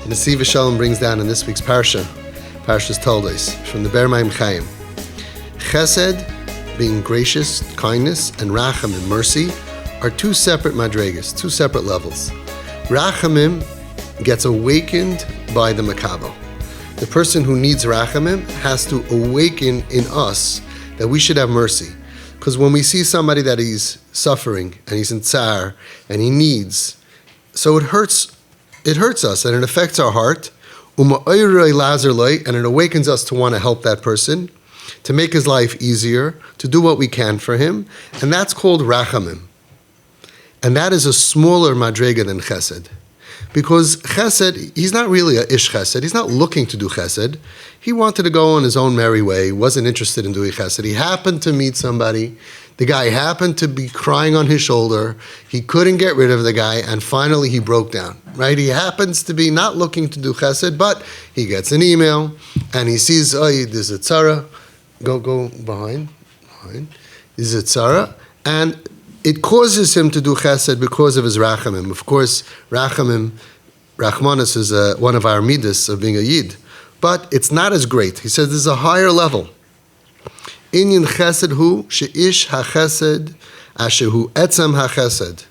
The Avi Fishoff brings down in this week's Parsha, Parsha's told us, from the Ber Maim Chaim. Chesed, being gracious, kindness, and Rachamim, mercy, are two separate madregas, two separate levels. Rachamim gets awakened by the Makabel. The person who needs Rachamim has to awaken in us that we should have mercy. Because when we see somebody that he's suffering, and he's in tsar, and he needs, so it hurts us, and it affects our heart, and it awakens us to want to help that person, to make his life easier, to do what we can for him, and that's called Rachamim. And that is a smaller madrega than Chesed. Because Chesed, he's not really a Ish Chesed, he's not looking to do Chesed. He wanted to go on his own merry way, wasn't interested in doing Chesed. He happened to meet somebody, the guy happened to be crying on his shoulder, he couldn't get rid of the guy, and finally he broke down, right? He happens to be not looking to do Chesed, but he gets an email, and he sees, oh, there's a tzara, go behind, there's a tzara, and it causes him to do chesed because of his rachamim. Of course, Rachmanis is one of our midas of being a yid, but it's not as great. He says there's a higher level. Inyan chesed hu sheish hachesed asher hu etzem hachesed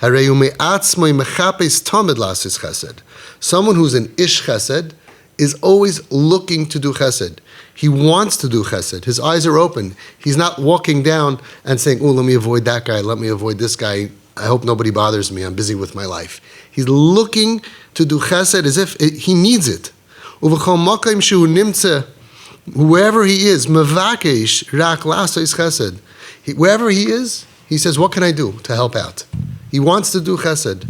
hareyu me'atzmoi mechapes tamid lasis chesed. Someone who's an ish chesed is always looking to do chesed. He wants to do chesed. His eyes are open. He's not walking down and saying, oh, let me avoid that guy, let me avoid this guy. I hope nobody bothers me. I'm busy with my life. He's looking to do chesed as if he needs it. Wherever he is, wherever he is, he says, what can I do to help out? He wants to do chesed.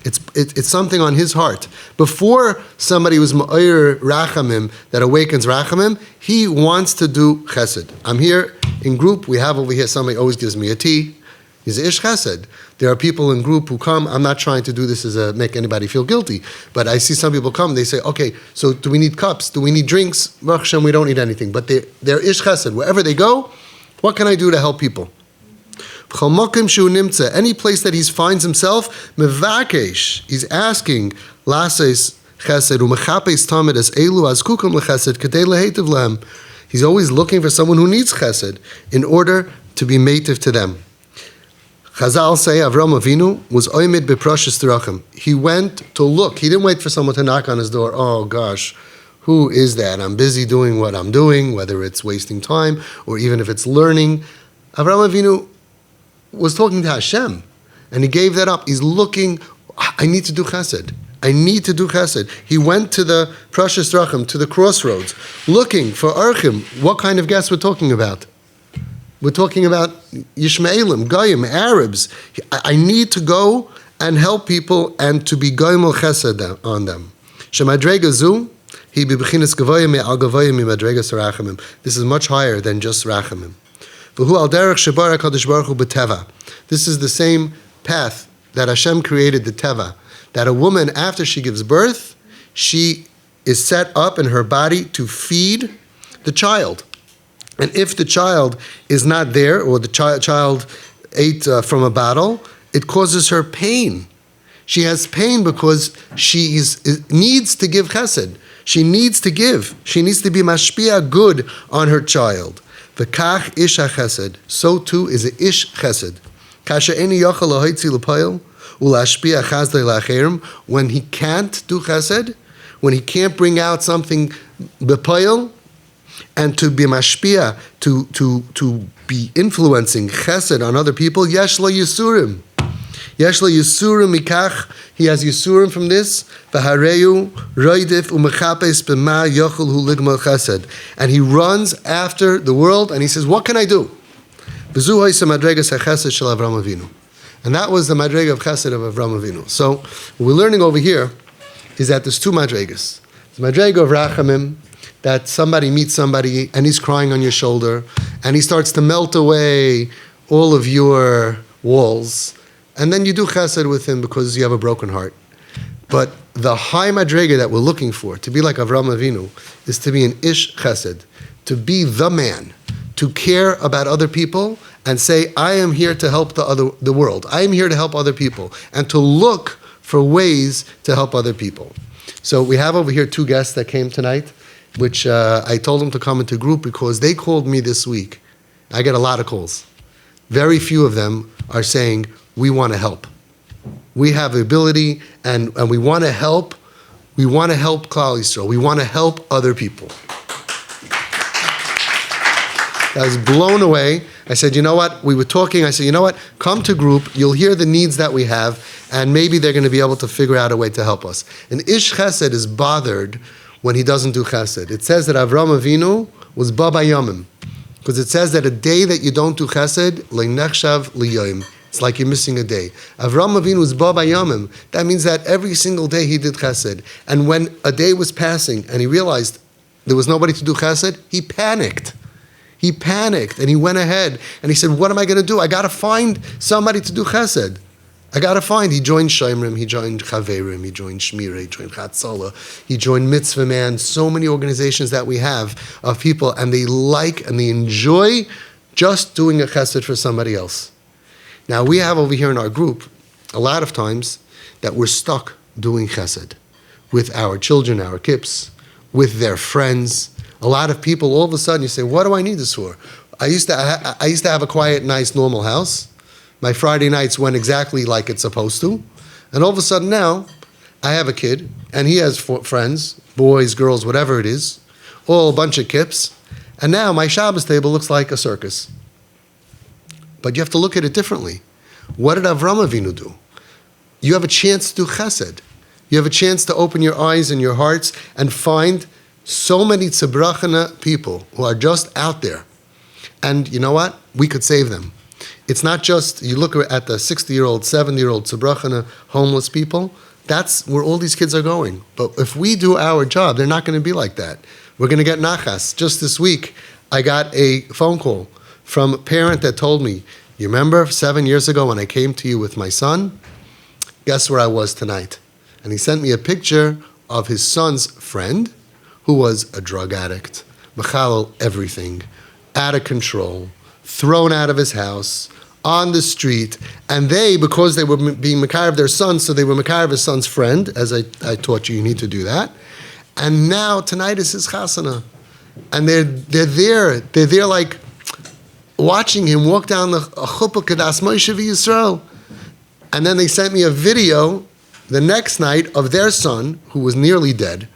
It's something on his heart. Before somebody was ma'ir rachamim, that awakens rachamim, he wants to do chesed. I'm here in group. We have over here, somebody always gives me a tea. He's a ish chesed. There are people in group who come. I'm not trying to do this as make anybody feel guilty, but I see some people come, they say, okay, so do we need cups? Do we need drinks? Baruch Hashem, we don't need anything. But they're ish chesed. Wherever they go, what can I do to help people? Any place that he finds himself, mevakesh, he's asking, lases chesed umechapes tamid as elu as kukum lechesed kadei lehetiv lehem. He's always looking for someone who needs chesed in order to be mative to them. Chazal say Avram Avinu was oimid beproshes terachim. He went to look. He didn't wait for someone to knock on his door. Oh gosh, who is that? I'm busy doing what I'm doing, whether it's wasting time or even if it's learning. Avram Avinu was talking to Hashem, and he gave that up. He's looking, I need to do chesed. I need to do chesed. He went to the Prashas Drachim, to the crossroads, looking for Archim. What kind of guests we're talking about? We're talking about Yishmaelim, Goyim, Arabs. I need to go and help people and to be Goyim chesed on them. Shemadrega zu, he be bechinas gavoyim me al gavoyim mi madregas rachamim. This is much higher than just rachamim. This is the same path that Hashem created the teva. That a woman, after she gives birth, she is set up in her body to feed the child. And if the child is not there, or the child ate from a bottle, it causes her pain. She has pain because she needs to give chesed. She needs to give. She needs to be mashpia good on her child. V'kach ish chesed. So too is a ish chesed. Kasha eni yochel lahoitzi l'poil ulashpia chazdei lacherim. When he can't do chesed, when he can't bring out something b'poil, and to be mashpia, to be influencing chesed on other people, yesh lo yisurim. Yesh lo yisurim mikach. He has yisurim from this. V'hareyu roidif umechapes b'ma yochel hu ligmal chesed. And he runs after the world, and he says, what can I do? V'zu hoysa madregas hachesed shel Avram Avinu. And that was the madrega of chesed of Avram Avinu. So what we're learning over here is that there's two madregas. The madrega of rachamim, that somebody meets somebody and he's crying on your shoulder and he starts to melt away all of your walls, and then you do chesed with him because you have a broken heart. But the high madrega that we're looking for, to be like Avram Avinu, is to be an ish chesed, to be the man, to care about other people and say, I am here to help the world. I am here to help other people, and to look for ways to help other people. So we have over here 2 guests that came tonight, which I told them to come into group because they called me this week. I get a lot of calls. Very few of them are saying, we want to help. We have the ability and we want to help. We want to help Klal Yisrael. We want to help other people. I was blown away. I said, you know what? We were talking. I said, you know what? Come to group. You'll hear the needs that we have, and maybe they're going to be able to figure out a way to help us. An ish chesed is bothered when he doesn't do chesed. It says that Avram Avinu was ba bayomim, because it says that a day that you don't do chesed, le'nechshav liyoim. It's like you're missing a day. Avram Avinu was ba bayomim. That means that every single day he did chesed. And when a day was passing and he realized there was nobody to do chesed, he panicked. He panicked and he went ahead and he said, what am I going to do? I got to find somebody to do chesed. I got to find. He joined Shomrim, he joined Chaverim, he joined Shmirah, he joined Chatzala, he joined Mitzvah Man. So many organizations that we have of people, and they like and they enjoy just doing a chesed for somebody else. Now we have over here in our group a lot of times that we're stuck doing chesed with our children, our kids, with their friends. A lot of people, all of a sudden, you say, what do I need this for? I used to have a quiet, nice, normal house. My Friday nights went exactly like it's supposed to. And all of a sudden now, I have a kid, and he has friends, boys, girls, whatever it is, all a bunch of kips. And now my Shabbos table looks like a circus. But you have to look at it differently. What did Avram Avinu do? You have a chance to do chesed. You have a chance to open your eyes and your hearts and find so many tzebrachana people who are just out there. And you know what? We could save them. It's not just, you look at the 60-year-old, 70-year-old tzebrachana homeless people, that's where all these kids are going. But if we do our job, they're not going to be like that. We're going to get nachas. Just this week, I got a phone call from a parent that told me, you remember 7 years ago when I came to you with my son? Guess where I was tonight? And he sent me a picture of his son's friend, who was a drug addict, mechalel everything, out of control, thrown out of his house, on the street, and they, because they were being mekar of their son, so they were mekar of his son's friend, as I taught you need to do that, and now tonight is his chasana, and they're there like watching him walk down the chuppah kadas Moshe v'Yisrael, and then they sent me a video the next night of their son, who was nearly dead,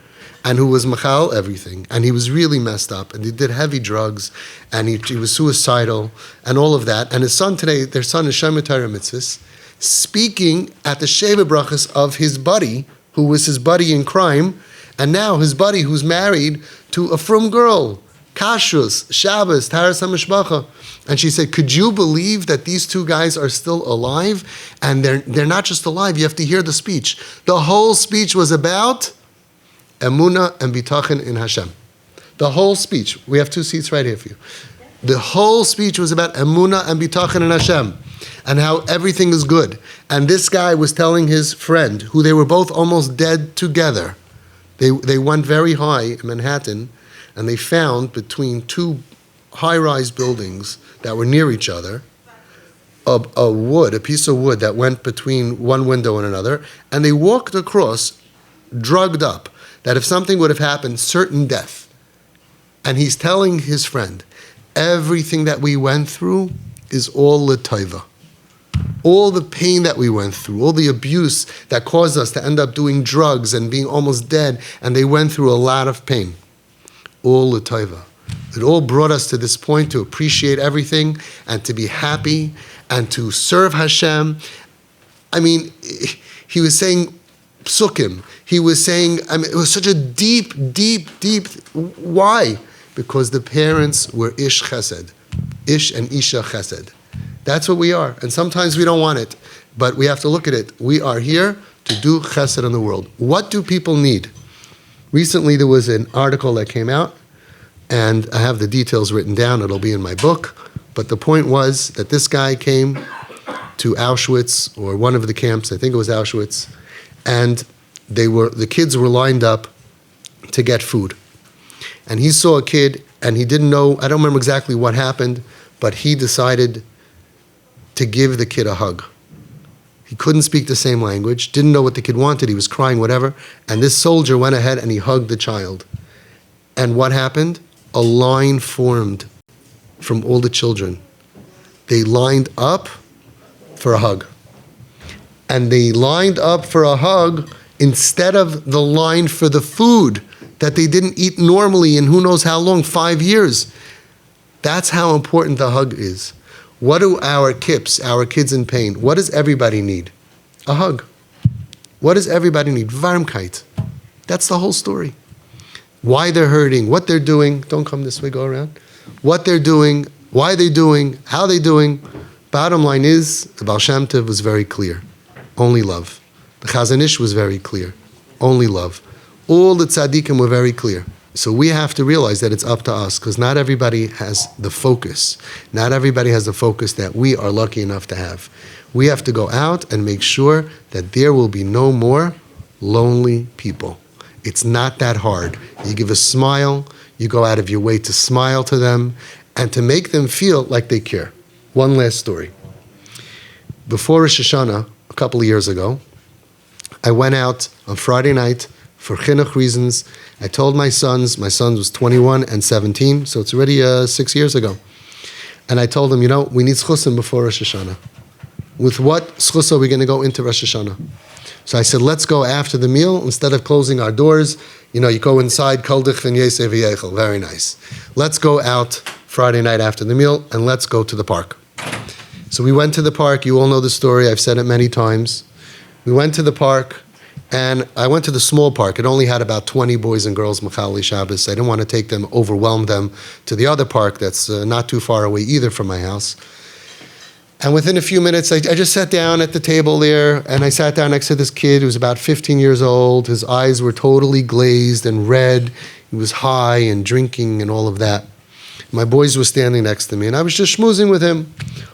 and who was machal everything, and he was really messed up, and he did heavy drugs, and he was suicidal, and all of that. And his son today, their son is Shemet Torah Mitzvahs, speaking at the Sheva Brachas of his buddy, who was his buddy in crime, and now his buddy who's married to a frum girl, Kashrus, Shabbos, Taras HaMishpacha. And she said, could you believe that these 2 guys are still alive? And they're not just alive, you have to hear the speech. The whole speech was about Emunah and bitachon in Hashem. The whole speech. We have 2 seats right here for you. The whole speech was about Emunah and bitachon in Hashem, and how everything is good. And this guy was telling his friend, who they were both almost dead together. They went very high in Manhattan, and they found between 2 high-rise buildings that were near each other, a piece of wood that went between one window and another, and they walked across, drugged up, that if something would have happened, certain death. And he's telling his friend, everything that we went through is all l'taiva. All the pain that we went through, all the abuse that caused us to end up doing drugs and being almost dead, and they went through a lot of pain. All l'taiva. It all brought us to this point to appreciate everything and to be happy and to serve Hashem. I mean, he was saying psukim. He was saying, it was such a deep, why? Because the parents were ish chesed. Ish and isha chesed. That's what we are. And sometimes we don't want it, but we have to look at it. We are here to do chesed in the world. What do people need? Recently there was an article that came out, and I have the details written down. It'll be in my book. But the point was that this guy came to Auschwitz, or one of the camps, I think it was Auschwitz, and the kids were lined up to get food. And he saw a kid, and he didn't know, I don't remember exactly what happened, but he decided to give the kid a hug. He couldn't speak the same language, didn't know what the kid wanted, he was crying, whatever. And this soldier went ahead and he hugged the child. And what happened? A line formed from all the children. They lined up for a hug. And they lined up for a hug instead of the line for the food that they didn't eat normally in who knows how long, 5 years. That's how important the hug is. What do our kids in pain, what does everybody need? A hug. What does everybody need? Warmkeit. That's the whole story. Why they're hurting, what they're doing. Don't come this way, go around. What they're doing, why they're doing, how they're doing. Bottom line is, the Baal Shem Tov was very clear. Only love. The Chazon Ish was very clear. Only love. All the tzaddikim were very clear. So we have to realize that it's up to us, because not everybody has the focus. Not everybody has the focus that we are lucky enough to have. We have to go out and make sure that there will be no more lonely people. It's not that hard. You give a smile, you go out of your way to smile to them, and to make them feel like they care. One last story. Before Rosh Hashanah, a couple of years ago, I went out on Friday night for chinuch reasons. I told my sons was 21 and 17, so it's already 6 years ago. And I told them, we need schusim before Rosh Hashanah. With what schus are we going to go into Rosh Hashanah? So I said, let's go after the meal. Instead of closing our doors, you go inside, kol dich v'yesei v'yechel. Very nice. Let's go out Friday night after the meal, and let's go to the park. So we went to the park. You all know the story. I've said it many times. We went to the park, and I went to the small park. It only had about 20 boys and girls, Mechalei Shabbos. I didn't want to take them, overwhelm them to the other park that's not too far away either from my house. And within a few minutes, I just sat down at the table there, and I sat down next to this kid who was about 15 years old. His eyes were totally glazed and red. He was high and drinking and all of that. My boys were standing next to me, and I was just schmoozing with him.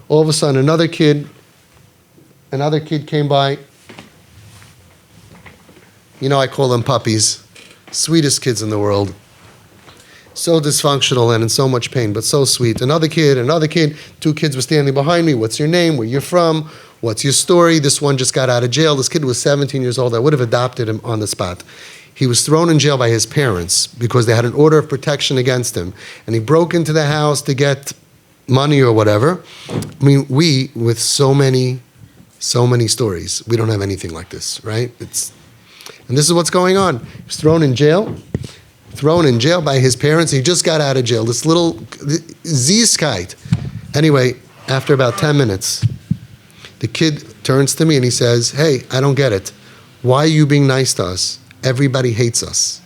All of a sudden, another kid came by. I call them puppies. Sweetest kids in the world. So dysfunctional and in so much pain, but so sweet. Another kid. 2 kids were standing behind me. What's your name? Where you're from? What's your story? This one just got out of jail. This kid was 17 years old. I would have adopted him on the spot. He was thrown in jail by his parents because they had an order of protection against him. And he broke into the house to get money or whatever. We, with so many stories, we don't have anything like this, right? And this is what's going on. He was thrown in jail by his parents. He just got out of jail. This little Zieskite. Anyway, after about 10 minutes, the kid turns to me and he says, hey, I don't get it. Why are you being nice to us? Everybody hates us.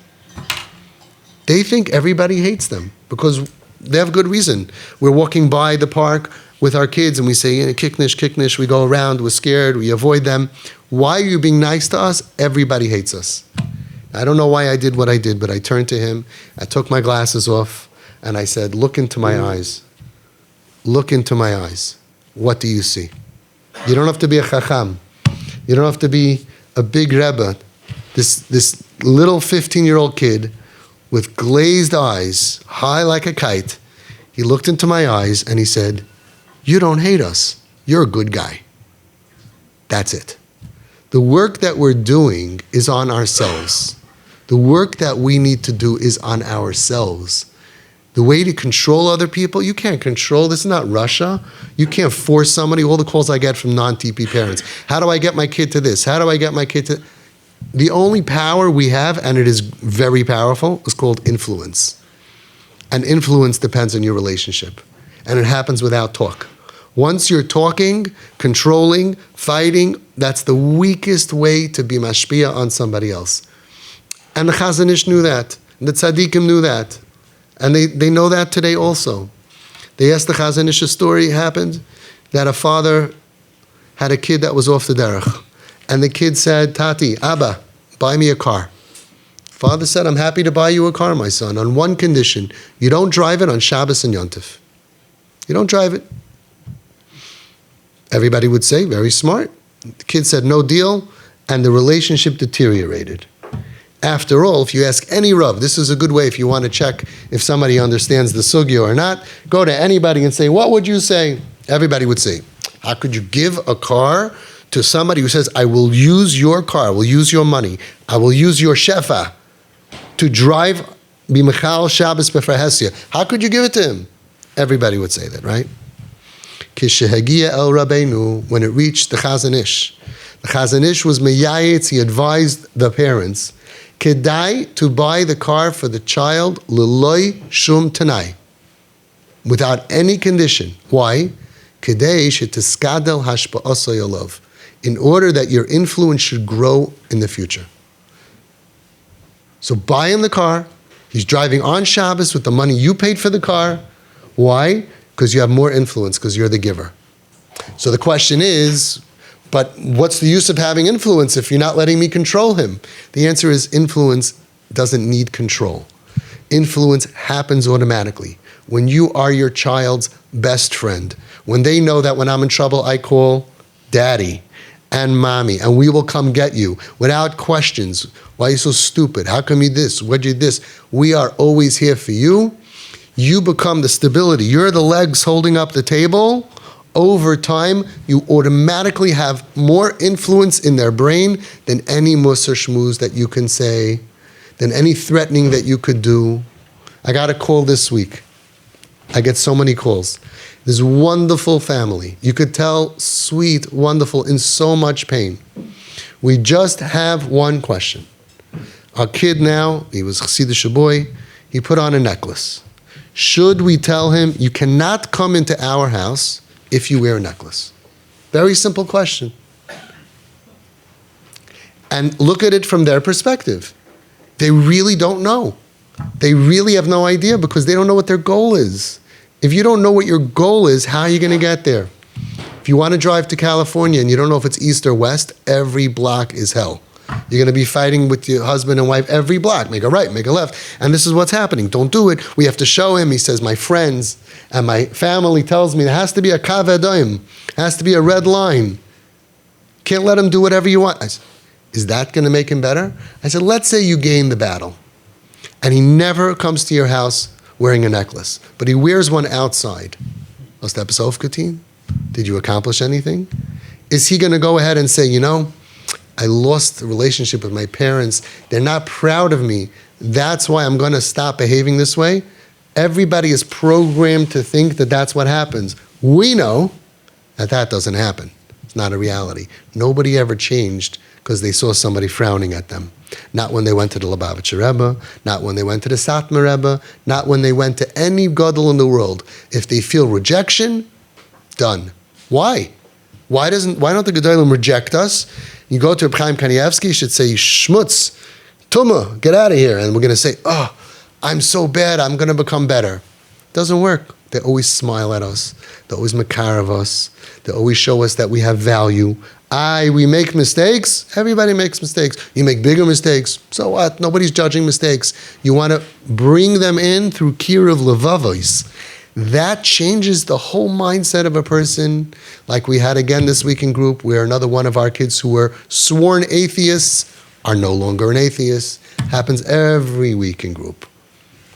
They think everybody hates them because they have good reason. We're walking by the park with our kids and we say, kiknish, we go around, we're scared, we avoid them. Why are you being nice to us? Everybody hates us. I don't know why I did what I did, but I turned to him, I took my glasses off, and I said, look into my eyes. Look into my eyes. What do you see? You don't have to be a chacham. You don't have to be a big rebbe. This little 15-year-old kid with glazed eyes, high like a kite, he looked into my eyes and he said, you don't hate us. You're a good guy. That's it. The work that we're doing is on ourselves. The work that we need to do is on ourselves. The way to control other people, you can't control. This is not Russia. You can't force somebody. All the calls I get from non-TP parents. How do I get my kid to this? How do I get my kid to... The only power we have, and it is very powerful, is called influence. And influence depends on your relationship. And it happens without talk. Once you're talking, controlling, fighting, that's the weakest way to be mashpia on somebody else. And the Chazon Ish knew that. And the tzaddikim knew that. And they know that today also. They asked the Chazon Ish, a story happened that a father had a kid that was off the derech. And the kid said, Tati, Abba, buy me a car. Father said, I'm happy to buy you a car, my son, on one condition. You don't drive it on Shabbos and Yontif. You don't drive it. Everybody would say, very smart. The kid said, no deal, and the relationship deteriorated. After all, if you ask any Rav, this is a good way if you want to check if somebody understands the sugya or not, go to anybody and say, what would you say? Everybody would say, how could you give a car to somebody who says, I will use your car, I will use your money, I will use your shefa to drive b'michal Shabbos b'frahesia. How could you give it to him? Everybody would say that, right? Kishehagia el Rabbeinu, when it reached the Chazon Ish was meyayetz, he advised the parents, kedai, to buy the car for the child, l'loi shum tanai, without any condition. Why? Kedei shetiskadel hashpa'aso yolav, in order that your influence should grow in the future. So buy him the car. He's driving on Shabbos with the money you paid for the car. Why? Because you have more influence, because you're the giver. So the question is, but what's the use of having influence if you're not letting me control him? The answer is influence doesn't need control. Influence happens automatically. When you are your child's best friend, when they know that when I'm in trouble, I call daddy and mommy, and we will come get you without questions. Why are you so stupid? How come you this? What'd you this? We are always here for you. You become the stability. You're the legs holding up the table. Over time, you automatically have more influence in their brain than any musar shmooze that you can say, than any threatening that you could do. I got a call this week. I get so many calls. This wonderful family. You could tell, sweet, wonderful, in so much pain. We just have one question. Our kid now, he was Chassidish boy, he put on a necklace. Should we tell him, you cannot come into our house if you wear a necklace? Very simple question. And look at it from their perspective. They really don't know. They really have no idea because they don't know what their goal is. If you don't know what your goal is, how are you going to get there? If you want to drive to California and you don't know if it's east or west, every block is hell. You're going to be fighting with your husband and wife every block. Make a right, make a left. And this is what's happening. Don't do it. We have to show him. He says, my friends and my family tells me there has to be a kav adoim. Has to be a red line. Can't let him do whatever you want. I said, is that going to make him better? I said, let's say you gain the battle. And he never comes to your house wearing a necklace, but he wears one outside. Did you accomplish anything? Is he going to go ahead and say, you know, I lost the relationship with my parents. They're not proud of me. That's why I'm going to stop behaving this way. Everybody is programmed to think that that's what happens. We know that that doesn't happen. It's not a reality. Nobody ever changed because they saw somebody frowning at them. Not when they went to the Lubavitcher Rebbe, not when they went to the Satmar Rebbe, not when they went to any Gadol in the world. If they feel rejection, done. Why? Why don't the Gedolim reject us? You go to Reb Chaim Kanievsky, you should say, Shmutz, Tuma, get out of here. And we're going to say, oh, I'm so bad, I'm going to become better. Doesn't work. They always smile at us. They always makar of us. They always show us that we have value. We make mistakes. Everybody makes mistakes. You make bigger mistakes. So what? Nobody's judging mistakes. You want to bring them in through kiruv levavos. That changes the whole mindset of a person. Like we had again this week in group, where another one of our kids who were sworn atheists are no longer an atheist. Happens every week in group.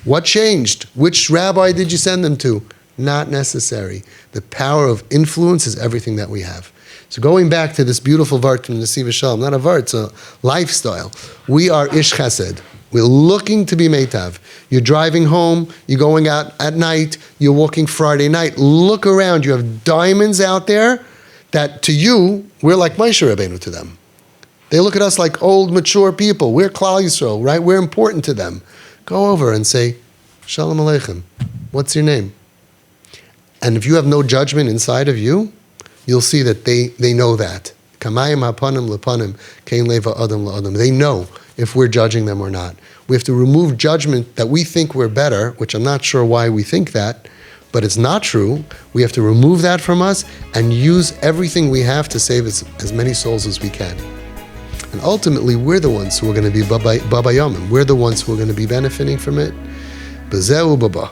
What changed? Which rabbi did you send them to? Not necessary. The power of influence is everything that we have. So going back to this beautiful vart from Nesiv Shalom, not a vart, it's a lifestyle. We are ish chesed. We're looking to be meitav. You're driving home, you're going out at night, you're walking Friday night. Look around, you have diamonds out there that to you, we're like Moshe Rabbeinu to them. They look at us like old, mature people. We're Klal Yisrael, right? We're important to them. Go over and say, Shalom Aleichem, what's your name? And if you have no judgment inside of you, you'll see that they know that. Kamayim hapanim lepanim, kein leva adam la'adam. They know if we're judging them or not. We have to remove judgment that we think we're better, which I'm not sure why we think that, but it's not true. We have to remove that from us and use everything we have to save as many souls as we can. And ultimately, we're the ones who are going to be Baba Yomim. We're the ones who are going to be benefiting from it. B'zeu baba.